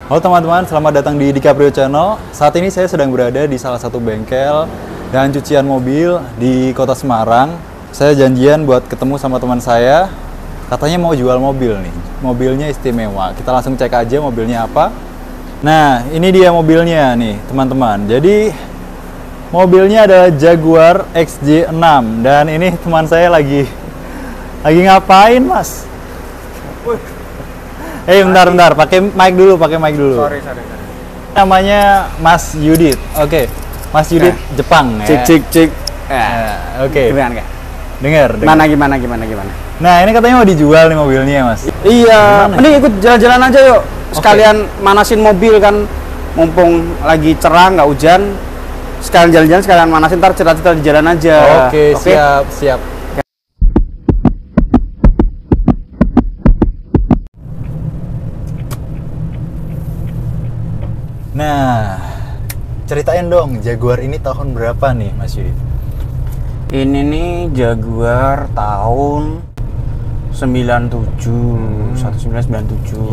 Halo teman-teman, selamat datang di DiCaprio Channel. Saat ini saya sedang berada di salah satu bengkel dan cucian mobil di kota Semarang. Saya janjian buat ketemu sama teman saya. Katanya mau jual mobil nih. Mobilnya istimewa. Kita langsung cek aja mobilnya apa. Nah, ini dia mobilnya nih, teman-teman. Jadi mobilnya adalah Jaguar XJ6 dan ini teman saya lagi ngapain, Mas? Bentar, pakai mic dulu. Sorry. Namanya Mas Yudit. Oke. Mas Yudit Jepang ya. Cik. Oke. Gimana kak? Dengar. Gimana? Nah, ini katanya mau dijual nih mobilnya, Mas. Iya, Gimana? mending ikut jalan-jalan aja yuk. Sekalian manasin mobil kan, mumpung lagi cerah nggak hujan. Sekalian jalan-jalan, sekalian manasin, ntar cerah-cerah di jalan aja. Oke, siap. Nah, ceritain dong, Jaguar ini tahun berapa nih, Mas Yudit? Ini nih Jaguar tahun 1997.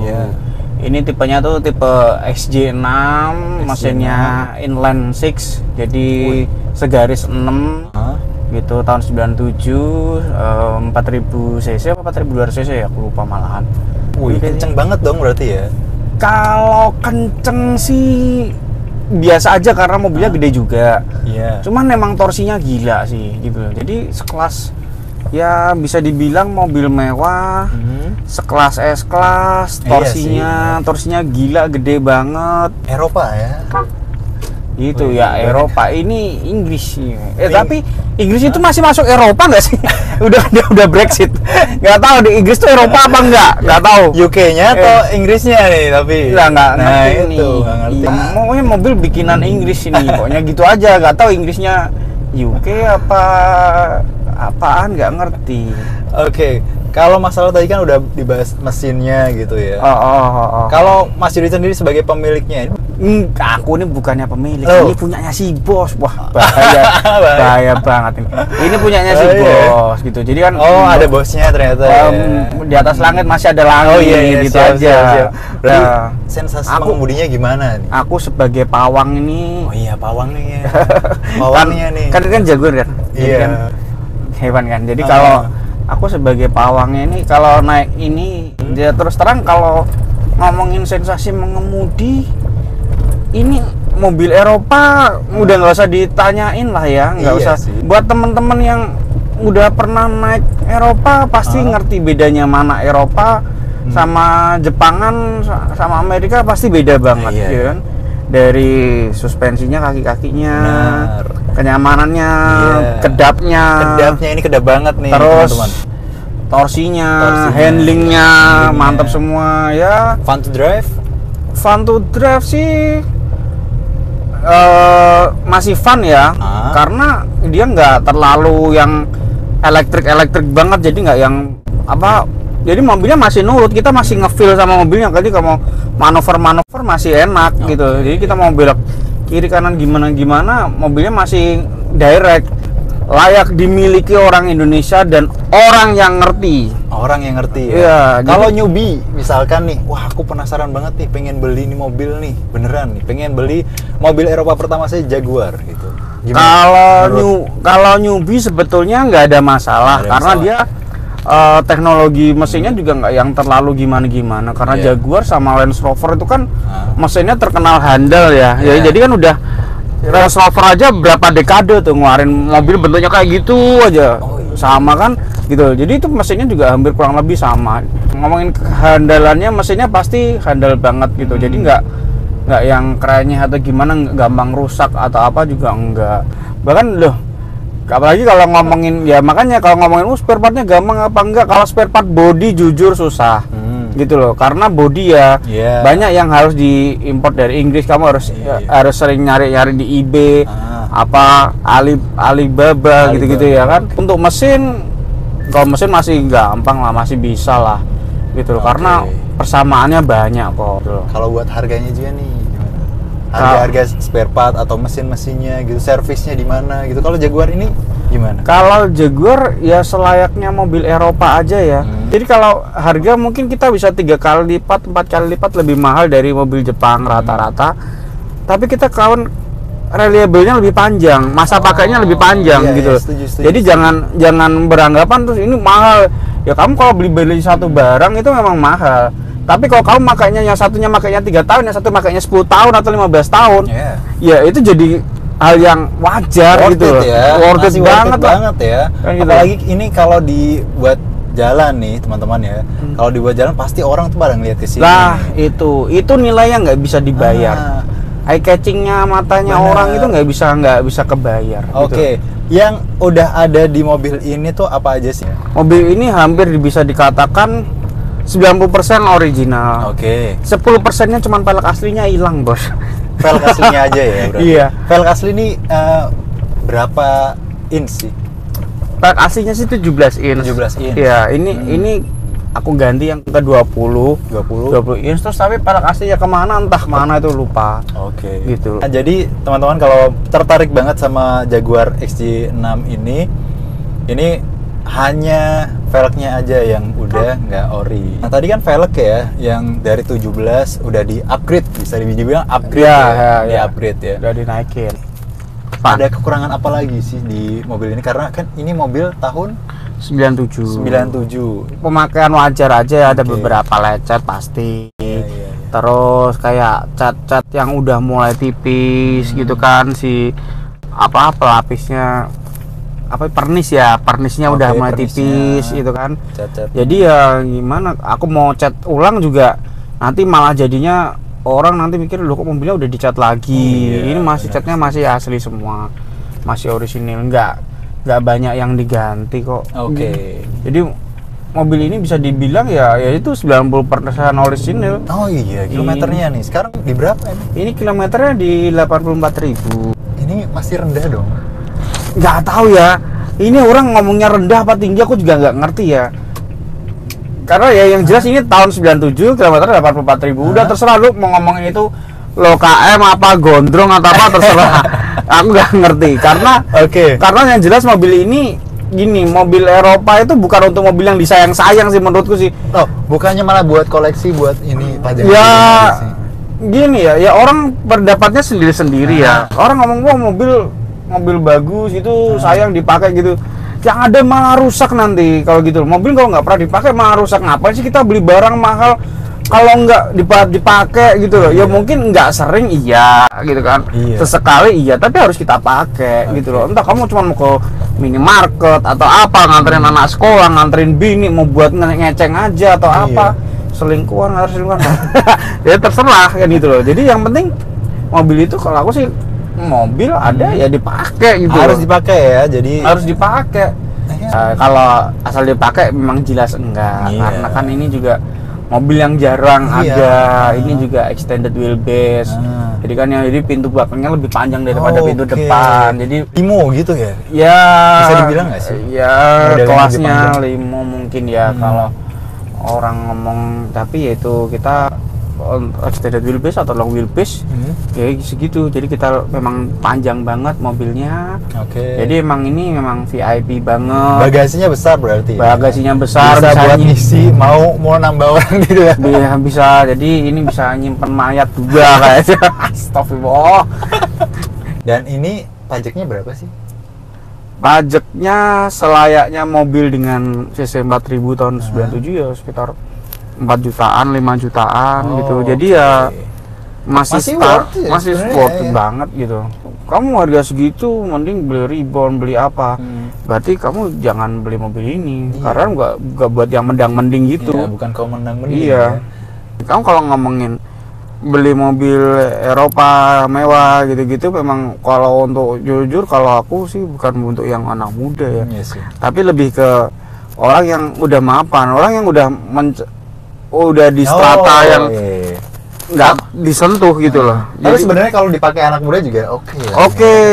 Iya. Ini tipenya tuh tipe XJ6, mesinnya inline 6, jadi segaris 6 gitu, tahun 97, 4000 cc apa 4200 cc ya, aku lupa malahan. Wih, kenceng banget dong berarti ya? Kalau kenceng sih biasa aja karena mobilnya gede juga. Iya. Cuman memang torsinya gila sih gitu. Jadi sekelas ya bisa dibilang mobil mewah, sekelas S-Class, torsinya gila, gede banget. Eropa ya? Itu ya Eropa, ini Inggris sih. Tapi Inggris itu masih masuk Eropa nggak sih? udah Brexit. Nggak tahu di Inggris tuh Eropa apa nggak tahu. UK-nya atau Inggrisnya nih tapi? Nggak ngerti itu, nih. nggak ngerti. Pokoknya mobil bikinan Inggris ini, pokoknya gitu aja. Nggak tahu Inggrisnya UK apaan nggak ngerti. Oke, kalau masalah tadi kan udah dibahas mesinnya gitu ya. Kalau Mas Yudit sendiri sebagai pemiliknya, aku ini bukannya pemilik, ini punyanya si bos. Wah, bahaya banget ini. Ini punyanya si bos gitu. Jadi kan ada bosnya ternyata. Di atas langit masih ada langit gitu siap, aja. Siap. Berarti sensasi mengemudinya gimana nih? Aku sebagai pawang ini. Oh iya, pawang nih ya. Pawangnya nih. Kan Jaguar kan. Iya. Kan hewan kan. Jadi kalau aku sebagai pawangnya ini kalau naik ini ya terus terang kalau ngomongin sensasi mengemudi, ini mobil Eropa udah nggak usah ditanyain lah ya, nggak usah sih. Buat temen-temen yang udah pernah naik Eropa pasti ngerti bedanya mana Eropa sama Jepangan sama Amerika, pasti beda banget ya kan. Dari suspensinya, kaki-kakinya, kenyamanannya, kedapnya ini kedap banget nih, terus teman-teman. torsinya, handlingnya mantap semua ya. Fun to drive Sih masih fun ya, karena dia nggak terlalu yang elektrik banget, jadi nggak yang jadi mobilnya masih nurut, kita masih ngefeel sama mobilnya. Jadi kalau mau manuver masih enak gitu. Jadi kita mau belok kiri kanan gimana mobilnya masih direct, layak dimiliki orang Indonesia dan orang yang ngerti ya. Kalau newbie misalkan nih, wah aku penasaran banget nih, pengen beli nih mobil nih, beneran nih, pengen beli mobil Eropa pertama saya Jaguar gitu. Kalau newbie sebetulnya nggak ada masalah, karena dia teknologi mesinnya juga nggak yang terlalu gimana karena Jaguar sama Range Rover itu kan mesinnya terkenal handal ya. Jadi kan udah Range Rover aja berapa dekade tuh ngeluarin mobil bentuknya kayak gitu aja, sama kan gitu. Jadi itu mesinnya juga hampir kurang lebih sama. Ngomongin kehandalannya, mesinnya pasti handal banget gitu. Jadi nggak yang kerennya atau gimana, gampang rusak atau apa juga enggak. Bahkan apalagi kalau ngomongin makanya kalau ngomongin spare partnya gampang apa enggak, kalau spare part body jujur susah gitu loh, karena body banyak yang harus diimpor dari Inggris. Kamu harus sering nyari di eBay, Alibaba gitu ya kan. Untuk kalau mesin masih gampang lah, masih bisa lah gitu loh, karena persamaannya banyak kok. Kalau buat harganya juga nih, harga spare part atau mesinnya gitu, servisnya di mana gitu. Kalau Jaguar ini gimana? Kalau Jaguar ya selayaknya mobil Eropa aja ya. Jadi kalau harga mungkin kita bisa 3 kali lipat, 4 kali lipat lebih mahal dari mobil Jepang rata-rata. Tapi kita kawan reliable-nya lebih panjang, masa pakainya lebih panjang gitu. Setuju. Jadi jangan beranggapan terus ini mahal. Ya kamu kalau beli satu barang itu memang mahal. Tapi kalau kamu makainya yang satunya makainya 3 tahun, yang satu makainya 10 tahun atau 15 tahun, ya itu jadi hal yang wajar gitu loh. Worth it banget ya. Kan gitu. Apalagi ini kalau dibuat jalan nih teman-teman ya. Kalau dibuat jalan pasti orang tuh pada ngeliat ke sini. Lah itu nilainya nggak bisa dibayar. Eye catchingnya matanya orang itu nggak bisa kebayar. Oke. Yang udah ada di mobil ini tuh apa aja sih? Mobil ini hampir bisa dikatakan 90% original. Oke. 10%-nya cuma pelek aslinya hilang, Bos. Velg aslinya aja ya berarti. Iya. Velg asli ini berapa inch sih? Pelek aslinya sih 17 inch. 17 inch. Iya, ini aku ganti yang ke 20 inch terus, tapi pelek aslinya kemana entah mana itu lupa. Oke. Gitu. Nah, jadi teman-teman kalau tertarik banget sama Jaguar XJ6 ini hanya velgnya aja yang udah nggak ori. Nah tadi kan velg ya, yang dari 17 udah di-upgrade, bisa dibilang upgrade ya. Upgrade ya. Udah dinaikin. Ada kekurangan apa lagi sih di mobil ini? Karena kan ini mobil tahun 97. Pemakaian wajar aja, ada beberapa lecet pasti. Iya. Terus kayak cat-cat yang udah mulai tipis gitu kan, si pelapisnya pernisnya udah mulai tipis gitu kan. Cat-cat. Jadi ya gimana, aku mau cat ulang juga nanti malah jadinya orang nanti mikir loh kok mobilnya udah dicat lagi. Ini masih catnya masih asli semua, masih orisinil, nggak banyak yang diganti kok. Oke. Jadi mobil ini bisa dibilang ya itu 90% orisinil. Oh iya, kilometernya nih sekarang di berapa ini? Ini kilometernya di 84.000. Ini masih rendah dong. Nggak tahu ya, ini orang ngomongnya rendah apa tinggi aku juga nggak ngerti ya. Karena ya yang jelas ini tahun 97, kilometer 84.000. Udah terserah lu mau ngomongin itu lo KM apa gondrong atau apa terserah. Aku nggak ngerti karena karena yang jelas mobil ini gini, mobil Eropa itu bukan untuk mobil yang disayang-sayang sih menurutku sih. Oh, bukannya malah buat koleksi, buat ini pajak. Ya gini ya orang pendapatnya sendiri-sendiri ya. Orang ngomong gua mobil bagus itu sayang dipakai gitu, yang ada malah rusak nanti kalau gitu. Mobil kalau nggak pernah dipakai malah rusak. Ngapain sih kita beli barang mahal kalau nggak dipakai gitu loh? Ya mungkin nggak sering gitu kan, sesekali tapi harus kita pakai gitu loh. Entah kamu cuma mau ke minimarket atau apa, nganterin anak sekolah, nganterin bini, mau buat ngeceng aja atau apa, selingkuhan harus selingkuhan. Ya terserah kan gitu loh. Jadi yang penting mobil itu kalau aku sih mobil ada ya dipakai gitu. Harus dipakai ya, jadi harus dipakai. Kalau asal dipakai memang jelas enggak, karena kan ini juga mobil yang jarang ada. Ini juga extended wheelbase. Jadi kan jadi pintu belakangnya lebih panjang daripada pintu depan. Jadi limo gitu ya? Ya bisa dibilang nggak sih? Ya kelasnya limo mungkin ya kalau orang ngomong, tapi yaitu kita extended wheelbase atau long wheelbase kayak segitu. Jadi kita memang panjang banget mobilnya. Jadi emang ini memang VIP banget. Bagasinya besar berarti. Bagasinya besar, bisa buat ngisi mau nambah orang gitu ya. Bisa. Jadi ini bisa nyimpen mayat juga kayaknya. Astagfirullah. Dan ini pajaknya berapa sih? Pajaknya selayaknya mobil dengan CC 4000 tahun 97 ya sekitar 4 jutaan, 5 jutaan gitu. Jadi ya masih worth it banget gitu. Kamu harga segitu mending beli Reborn, beli apa. Berarti kamu jangan beli mobil ini. Karena nggak buat yang mendang-mending gitu. Bukan kau mendang-mending. Iya. Kamu kalau ngomongin beli mobil Eropa mewah gitu-gitu, memang kalau untuk jujur kalau aku sih bukan untuk yang anak muda ya. Tapi lebih ke orang yang udah mapan, orang yang udah di strata yang nggak disentuh gitu loh. Tapi sebenarnya kalau dipakai anak muda juga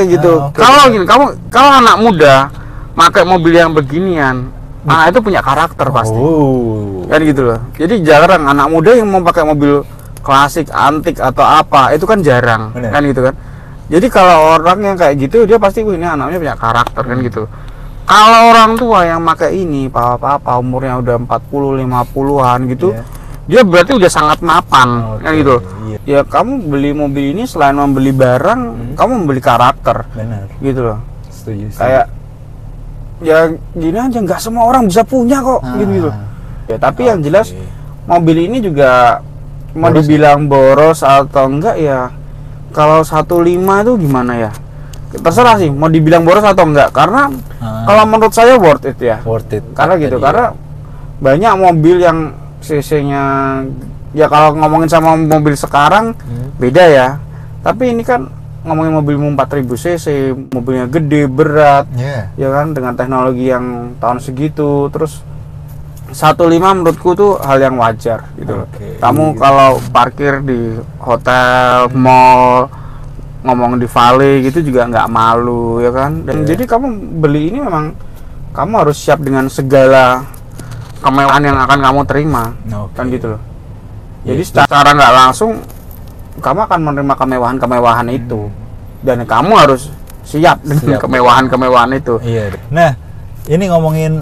gitu. Kalau gini, kalau anak muda pakai mobil yang beginian, anak itu punya karakter pasti. Kan gitu loh. Jadi jarang anak muda yang mau pakai mobil klasik, antik atau apa, itu kan jarang. Kan gitu kan. Jadi kalau orang yang kayak gitu dia pasti ini anaknya punya karakter kan gitu. Kalau orang tua yang pakai ini, papa umurnya udah 40 50-an gitu, dia berarti udah sangat mapan, kan gitu. Ya kamu beli mobil ini selain membeli barang, kamu membeli karakter. Benar. Gitu loh. Setuju sih. Kayak ya gini aja, nggak semua orang bisa punya kok, gitu. Ya tapi yang jelas mobil ini juga mau dibilang boros atau enggak ya, kalau 15 itu gimana ya? Terserah sih mau dibilang boros atau enggak, karena kalau menurut saya worth it ya. Worth it. Karena gitu, karena banyak mobil yang cc-nya ya kalau ngomongin sama mobil sekarang beda ya. Tapi ini kan ngomongin mobil 4000 cc, mobilnya gede, berat. Ya kan, dengan teknologi yang tahun segitu, terus 15 menurutku tuh hal yang wajar gitu. Kamu kalau parkir di hotel, mall, ngomong di valley gitu juga nggak malu ya kan. Dan jadi kamu beli ini memang kamu harus siap dengan segala kemewahan yang akan kamu terima, kan gitu loh. Jadi secara nggak langsung kamu akan menerima kemewahan itu, dan kamu harus siap dengan kemewahan itu. Nah, ini ngomongin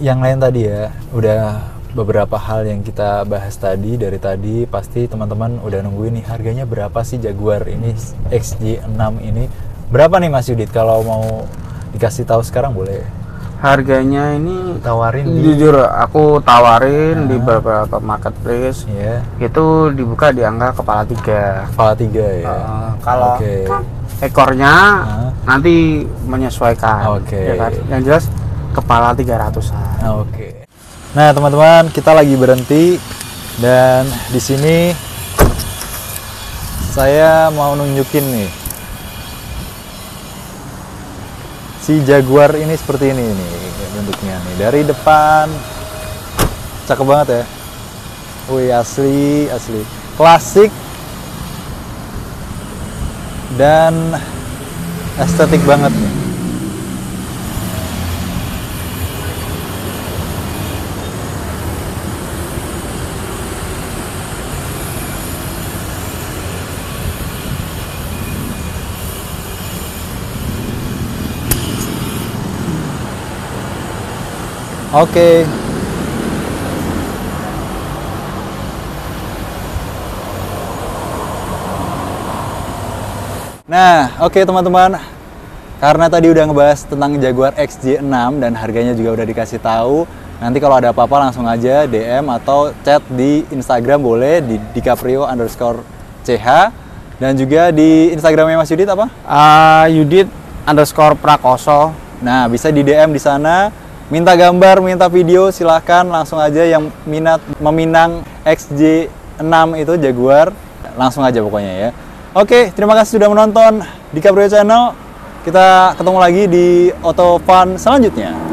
yang lain tadi ya, udah beberapa hal yang kita bahas tadi. Dari tadi pasti teman-teman udah nungguin nih, harganya berapa sih Jaguar ini XJ6 ini? Berapa nih Mas Yudit? Kalau mau dikasih tahu sekarang boleh. Harganya ini tawarin jujur aku tawarin di beberapa marketplace. Itu dibuka di angka kepala 3 ya. Kalau ekornya nanti menyesuaikan, ya kan? Yang jelas kepala 300-an. Nah teman-teman, kita lagi berhenti dan di sini saya mau nunjukin nih si Jaguar ini seperti ini nih bentuknya nih. Dari depan cakep banget ya. Wih, asli klasik dan estetik banget nih. Nah, teman-teman, karena tadi udah ngebahas tentang Jaguar XJ6 dan harganya juga udah dikasih tahu. Nanti kalau ada apa-apa langsung aja DM atau chat di Instagram boleh di @dicaprio_ch, dan juga di Instagramnya Mas Yudit apa? Yudit_prakoso. Nah, bisa di DM di sana. Minta gambar, minta video, silahkan langsung aja. Yang meminang XJ6 itu Jaguar, langsung aja pokoknya ya. Terima kasih sudah menonton di Caprio Channel. Kita ketemu lagi di Auto Fun selanjutnya.